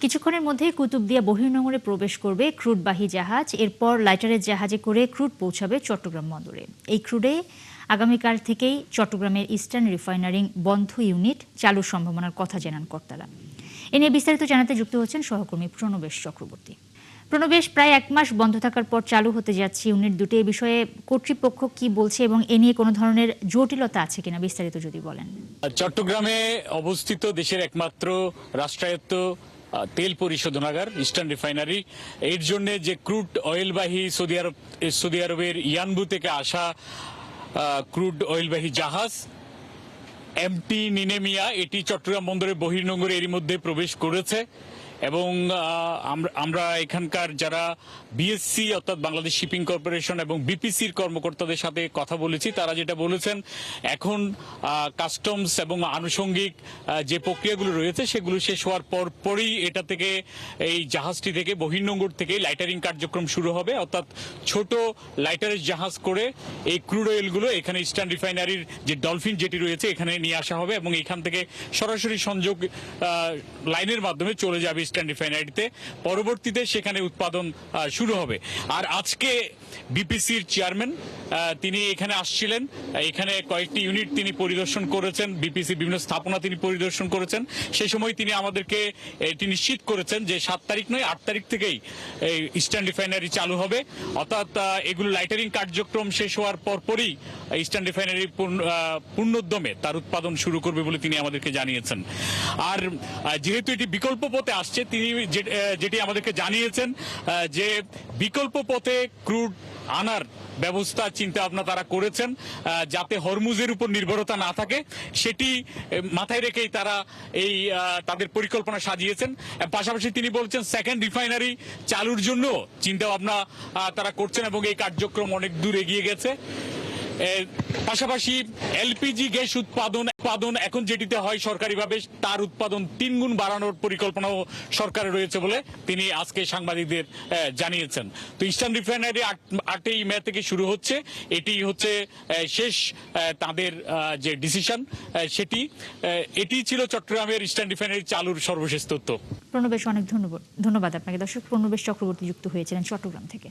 কিছুক্ষণের মধ্যেই কুতুবদিয়া বহির্নোঙরে প্রবেশ করবে ক্রুডবাহী জাহাজ। এরপর লাইটারের জাহাজে করে ক্রুড পৌঁছাবে চট্টগ্রাম বন্দরে। এই ক্রুডে আগামীকাল থেকেই চট্টগ্রামের ইস্টার্ন রিফাইনারিং বন্ধ ইউনিট চালুর সম্ভাবনার কথা জানান কর্তারা। এ নিয়ে বিস্তারিত জানাতে যুক্ত হচ্ছেন সহকর্মী প্রণবেশ চক্রবর্তী। প্রণবেশ, প্রায় এক মাস বন্ধ থাকার পর চালু হতে যাচ্ছে ইউনিট দুটি, এ বিষয়ে কর্তৃপক্ষ কি বলছে এবং এ নিয়ে কোনো ধরনের জটিলতা আছে কিনা বিস্তারিত যদি বলেন। চট্টগ্রামে অবস্থিত দেশের একমাত্র রাষ্ট্রায়ত্ত তেল পরিশোধনাগার ইস্টার্ন রিফাইনারি, এর জন্য যে ক্রুড অয়েলবাহী সৌদি আরবের ইয়ানবু থেকে আসা ক্রুড অয়েলবাহী জাহাজ এমটি নিনেমিয়া, এটি চট্টগ্রাম বন্দরের বহির্নোঙরে এরই মধ্যে প্রবেশ করেছে। এবং আমরা এখানকার যারা বিএসসি অর্থাৎ বাংলাদেশ শিপিং কর্পোরেশন এবং বিপিসির কর্মকর্তাদের সাথে কথা বলেছি, তারা যেটা বলেছেন, এখন কাস্টমস এবং আনুষঙ্গিক যে প্রক্রিয়াগুলো রয়েছে সেগুলো শেষ হওয়ার পরই এটা থেকে, এই জাহাজটি থেকে বহির্নোঙর থেকে লাইটারিং কার্যক্রম শুরু হবে। অর্থাৎ ছোট লাইটারের জাহাজ করে এই ক্রুড অয়েলগুলো এখানে ইস্টার্ন রিফাইনারির যে ডলফিন যেটি রয়েছে এখানে নিয়ে আসা হবে এবং এখান থেকে সরাসরি সংযোগ লাইনের মাধ্যমে চলে যাবে ইস্টার্ন রিফাইনারিতে। পরবর্তীতে সেখানে উৎপাদন শুরু হবে। আর আজকে বিপিসির চেয়ারম্যান তিনি এখানে আসছিলেন, এখানে কয়েকটি ইউনিট তিনি পরিদর্শন করেছেন, বিপিসি বিভিন্ন স্থাপনা তিনি পরিদর্শন করেছেন। সেই সময় তিনি আমাদেরকে এটি নিশ্চিত করেছেন যে 7 তারিখ নয় 8 তারিখ থেকেই এই ইস্টার্ন রিফাইনারি চালু হবে। অর্থাৎ এগুলো লাইটারিং কার্যক্রম শেষ হওয়ার পরপরই ইস্টার্ন রিফাইনারি পূর্ণোদ্যমে তার উৎপাদন শুরু করবে বলে তিনি আমাদেরকে জানিয়েছেন। আর যেহেতু এটি বিকল্প পথে আসছে, তিনি যেটি আমাদেরকে জানিয়েছেন যে বিকল্প পথে ক্রুড আনার ব্যবস্থা চিন্তা ভাবনা তারা করেছেন, যাতে হরমুজের উপর নির্ভরতা না থাকে সেটি মাথায় রেখেই তারা এই তাদের পরিকল্পনা সাজিয়েছেন। পাশাপাশি তিনি বলছেন সেকেন্ড রিফাইনারি চালুর জন্য চিন্তা ভাবনা তারা করছেন এবং এই কার্যক্রম অনেক দূর এগিয়ে গেছে। পাশাপাশি এলপিজি গ্যাস উৎপাদন এখন যেটিতে হয় সরকারিভাবে, তার উৎপাদন 3 গুণ বাড়ানোর পরিকল্পনাও সরকারের রয়েছে বলে তিনি আজকে সাংবাদিকদের জানিয়েছেন। তো ইস্টার্ন রিফাইনারি 8ই মে থেকে শুরু হচ্ছে, এটি হচ্ছে শেষ তাদের যে ডিসিশন সেটি। এটি ছিল চট্টগ্রামের ইস্টার্ন রিফাইনারি চালুর সর্বশেষ তথ্য। প্রণবেশ, অনেক ধন্যবাদ আপনাকে। দর্শক, প্রণবেশ চক্রবর্তী যুক্ত হয়েছিলেন চট্টগ্রাম থেকে।